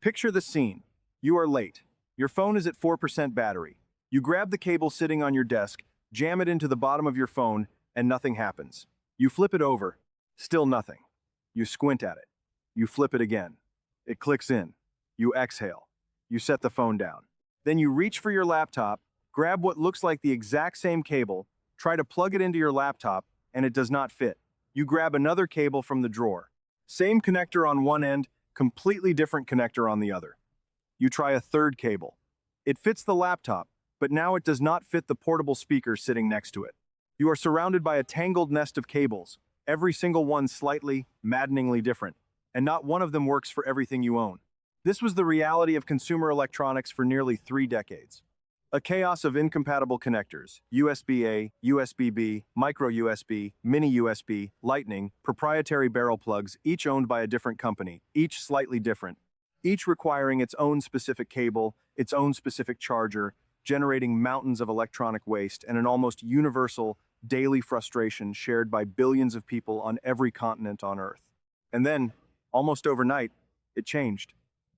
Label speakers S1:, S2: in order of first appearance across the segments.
S1: Picture the scene. You are late. Your phone is at 4% battery. You grab the cable sitting on your desk, jam it into the bottom of your phone, and nothing happens. You flip it over. Still nothing. You squint at it. You flip it again. It clicks in. You exhale. You set the phone down. Then you reach for your laptop, grab what looks like the exact same cable, try to plug it into your laptop, and it does not fit. You grab another cable from the drawer. Same connector on one end, completely different connector on the other. You try a third cable. It fits the laptop, but now it does not fit the portable speaker sitting next to it. You are surrounded by a tangled nest of cables, every single one slightly, maddeningly different, and not one of them works for everything you own. This was the reality of consumer electronics for nearly 3 decades. A chaos of incompatible connectors, USB-A, USB-B, micro USB, mini USB, Lightning, proprietary barrel plugs, each owned by a different company, each slightly different, each requiring its own specific cable, its own specific charger, generating mountains of electronic waste and an almost universal, daily frustration shared by billions of people on every continent on Earth. And then, almost overnight, it changed.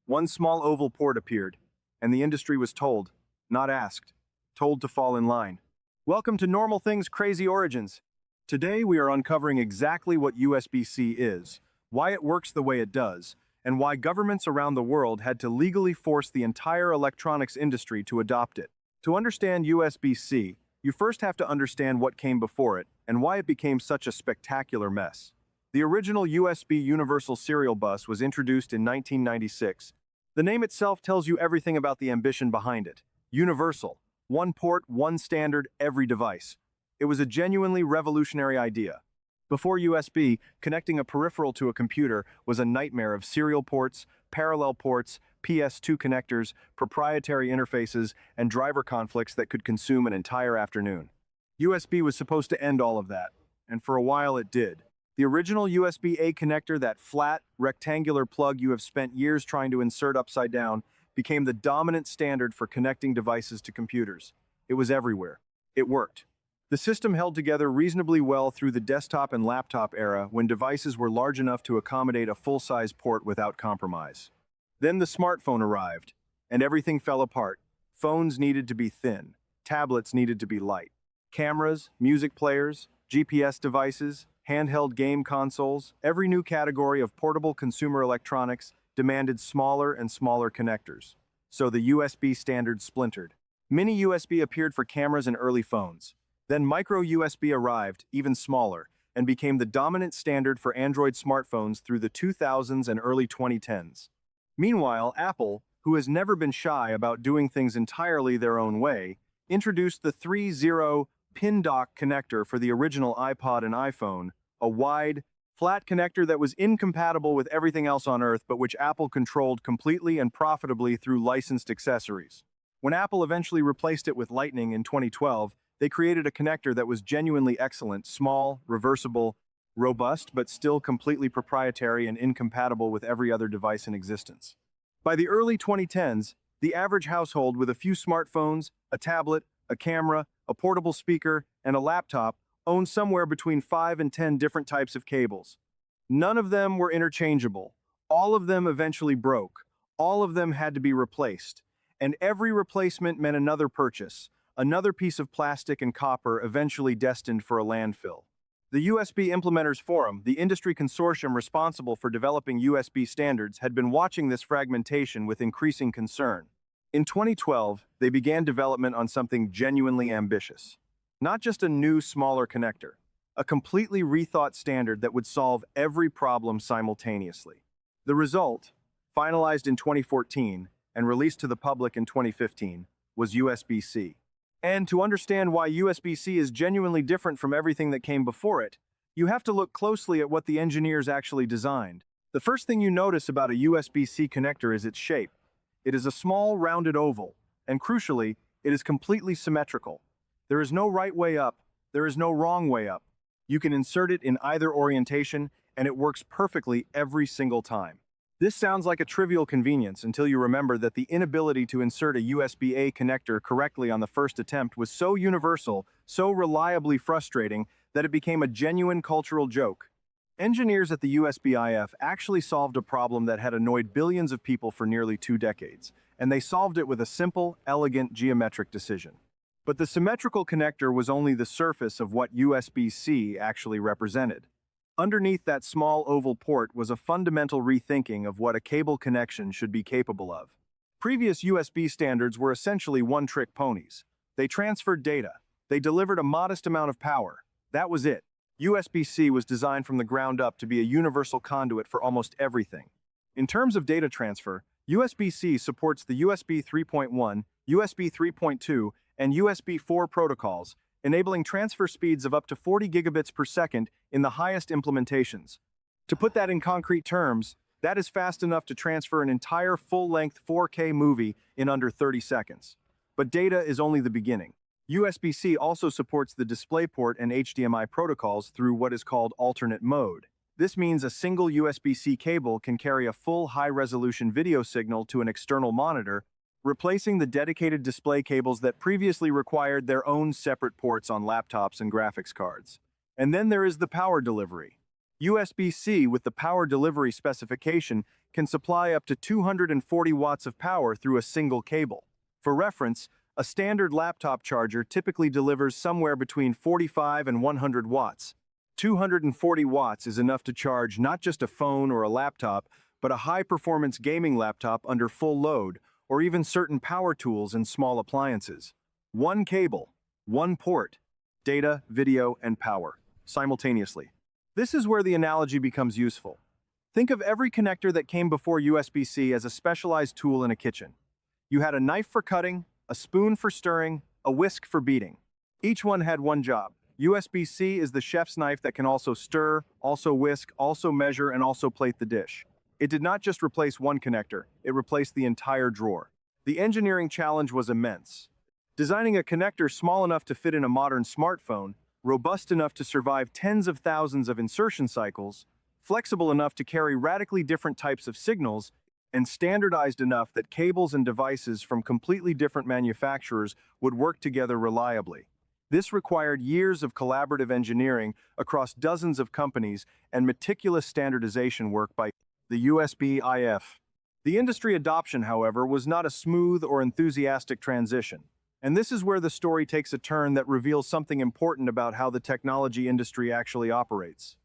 S1: One small oval port appeared, and the industry was told, not asked, told to fall in line. Welcome to Normal Things Crazy Origins. Today we are uncovering exactly what USB-C is, why it works the way it does, and why governments around the world had to legally force the entire electronics industry to adopt it. To understand USB-C, you first have to understand what came before it and why it became such a spectacular mess. The original USB Universal Serial Bus was introduced in 1996. The name itself tells you everything about the ambition behind it. Universal. One port, one standard, every device. It was a genuinely revolutionary idea. Before USB, connecting a peripheral to a computer was a nightmare of serial ports, parallel ports, PS2 connectors, proprietary interfaces, and driver conflicts that could consume an entire afternoon. USB was supposed to end all of that, and for a while it did. The original USB-A connector, that flat, rectangular plug you have spent years trying to insert upside down, became the dominant standard for connecting devices to computers. It was everywhere. It worked. The system held together reasonably well through the desktop and laptop era when devices were large enough to accommodate a full-size port without compromise. Then the smartphone arrived, and everything fell apart. Phones needed to be thin. Tablets needed to be light. Cameras, music players, GPS devices, handheld game consoles, every new category of portable consumer electronics demanded smaller and smaller connectors. So the USB standard splintered. Mini USB appeared for cameras and early phones. Then micro USB arrived, even smaller, and became the dominant standard for Android smartphones through the 2000s and early 2010s. Meanwhile, Apple, who has never been shy about doing things entirely their own way, introduced the 3.0 pin dock connector for the original iPod and iPhone, a wide, flat connector that was incompatible with everything else on Earth but which Apple controlled completely and profitably through licensed accessories. When Apple eventually replaced it with Lightning in 2012, they created a connector that was genuinely excellent, small, reversible, robust, but still completely proprietary and incompatible with every other device in existence. By the early 2010s, the average household with a few smartphones, a tablet, a camera, a portable speaker, and a laptop owned somewhere between 5 and 10 different types of cables. None of them were interchangeable. All of them eventually broke. All of them had to be replaced. And every replacement meant another purchase, another piece of plastic and copper eventually destined for a landfill. The USB Implementers Forum, the industry consortium responsible for developing USB standards, had been watching this fragmentation with increasing concern. In 2012, they began development on something genuinely ambitious. Not just a new, smaller connector, a completely rethought standard that would solve every problem simultaneously. The result, finalized in 2014 and released to the public in 2015, was USB-C. And to understand why USB-C is genuinely different from everything that came before it, you have to look closely at what the engineers actually designed. The first thing you notice about a USB-C connector is its shape. It is a small, rounded oval, and crucially, it is completely symmetrical. There is no right way up, there is no wrong way up. You can insert it in either orientation, and it works perfectly every single time. This sounds like a trivial convenience until you remember that the inability to insert a USB-A connector correctly on the first attempt was so universal, so reliably frustrating, that it became a genuine cultural joke. Engineers at the USBIF actually solved a problem that had annoyed billions of people for nearly 2 decades, and they solved it with a simple, elegant geometric decision. But the symmetrical connector was only the surface of what USB-C actually represented. Underneath that small oval port was a fundamental rethinking of what a cable connection should be capable of. Previous USB standards were essentially one-trick ponies. They transferred data. They delivered a modest amount of power. That was it. USB-C was designed from the ground up to be a universal conduit for almost everything. In terms of data transfer, USB-C supports the USB 3.1, USB 3.2, and USB 4 protocols, enabling transfer speeds of up to 40 gigabits per second in the highest implementations. To put that in concrete terms, that is fast enough to transfer an entire full-length 4K movie in under 30 seconds. But data is only the beginning. USB-C also supports the DisplayPort and HDMI protocols through what is called alternate mode. This means a single USB-C cable can carry a full high-resolution video signal to an external monitor, replacing the dedicated display cables that previously required their own separate ports on laptops and graphics cards. And then there is the power delivery. USB-C with the power delivery specification can supply up to 240 watts of power through a single cable. For reference, a standard laptop charger typically delivers somewhere between 45 and 100 watts. 240 watts is enough to charge not just a phone or a laptop, but a high-performance gaming laptop under full load, or even certain power tools and small appliances. One cable, one port, data, video, and power, simultaneously. This is where the analogy becomes useful. Think of every connector that came before USB-C as a specialized tool in a kitchen. You had a knife for cutting, a spoon for stirring, a whisk for beating. Each one had one job. USB-C is the chef's knife that can also stir, also whisk, also measure, and also plate the dish. It did not just replace one connector, it replaced the entire drawer. The engineering challenge was immense. Designing a connector small enough to fit in a modern smartphone, robust enough to survive tens of thousands of insertion cycles, flexible enough to carry radically different types of signals, and standardized enough that cables and devices from completely different manufacturers would work together reliably. This required years of collaborative engineering across dozens of companies and meticulous standardization work by the USB-IF. The industry adoption, however, was not a smooth or enthusiastic transition. And this is where the story takes a turn that reveals something important about how the technology industry actually operates.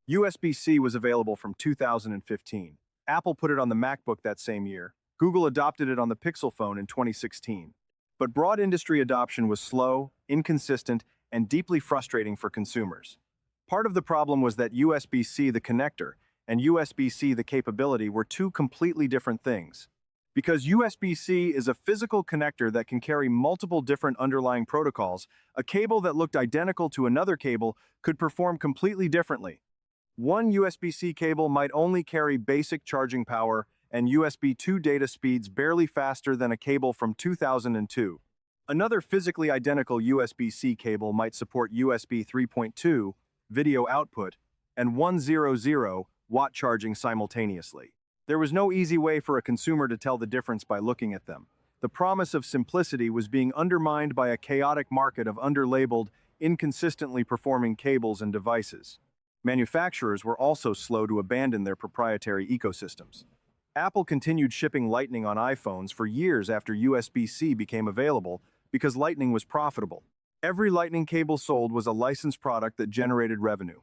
S1: USB-C was available from 2015. Apple put it on the MacBook that same year. Google adopted it on the Pixel phone in 2016. But broad industry adoption was slow, inconsistent, and deeply frustrating for consumers. Part of the problem was that USB-C, the connector, and USB-C, the capability, were two completely different things. Because USB-C is a physical connector that can carry multiple different underlying protocols, a cable that looked identical to another cable could perform completely differently. One USB-C cable might only carry basic charging power and USB 2 data speeds barely faster than a cable from 2002. Another physically identical USB-C cable might support USB 3.2 video output and 100-watt charging simultaneously. There was no easy way for a consumer to tell the difference by looking at them. The promise of simplicity was being undermined by a chaotic market of underlabeled, inconsistently performing cables and devices. Manufacturers were also slow to abandon their proprietary ecosystems. Apple continued shipping Lightning on iPhones for years after USB-C became available because Lightning was profitable. Every Lightning cable sold was a licensed product that generated revenue.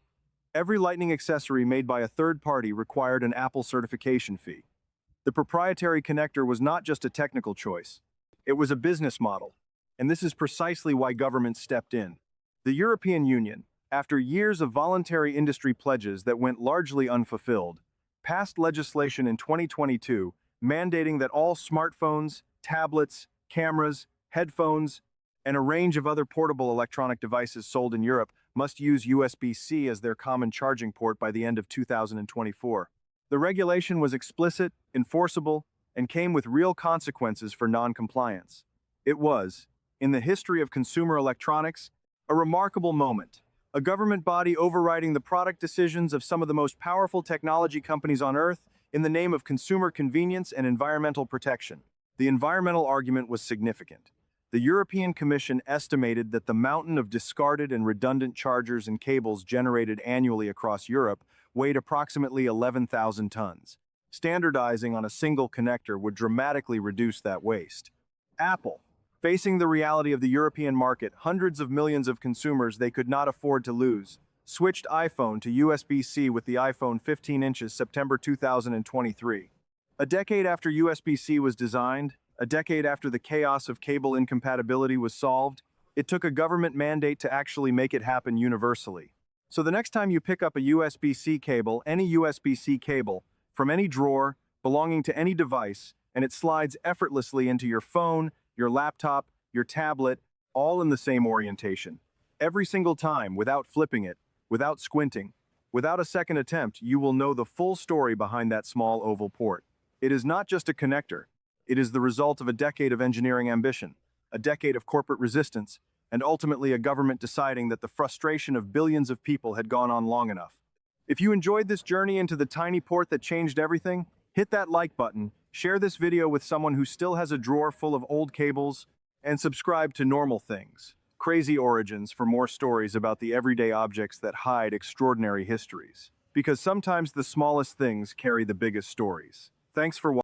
S1: Every Lightning accessory made by a third party required an Apple certification fee. The proprietary connector was not just a technical choice. It was a business model. And this is precisely why governments stepped in. The European Union, after years of voluntary industry pledges that went largely unfulfilled, passed legislation in 2022 mandating that all smartphones, tablets, cameras, headphones, and a range of other portable electronic devices sold in Europe must use USB-C as their common charging port by the end of 2024. The regulation was explicit, enforceable, and came with real consequences for non-compliance. It was, in the history of consumer electronics, a remarkable moment. A government body overriding the product decisions of some of the most powerful technology companies on Earth in the name of consumer convenience and environmental protection. The environmental argument was significant. The European Commission estimated that the mountain of discarded and redundant chargers and cables generated annually across Europe weighed approximately 11,000 tons. Standardizing on a single connector would dramatically reduce that waste. Apple. Facing the reality of the European market, hundreds of millions of consumers they could not afford to lose, switched iPhone to USB-C with the iPhone 15 inches September 2023. A decade after USB-C was designed, a decade after the chaos of cable incompatibility was solved, it took a government mandate to actually make it happen universally. So the next time you pick up a USB-C cable, any USB-C cable, from any drawer, belonging to any device, and it slides effortlessly into your phone, your laptop, your tablet, all in the same orientation. Every single time, without flipping it, without squinting, without a second attempt, you will know the full story behind that small oval port. It is not just a connector. It is the result of a decade of engineering ambition, a decade of corporate resistance, and ultimately a government deciding that the frustration of billions of people had gone on long enough. If you enjoyed this journey into the tiny port that changed everything, hit that like button, share this video with someone who still has a drawer full of old cables, and subscribe to Normal Things, Crazy Origins for more stories about the everyday objects that hide extraordinary histories. Because sometimes the smallest things carry the biggest stories. Thanks for watching.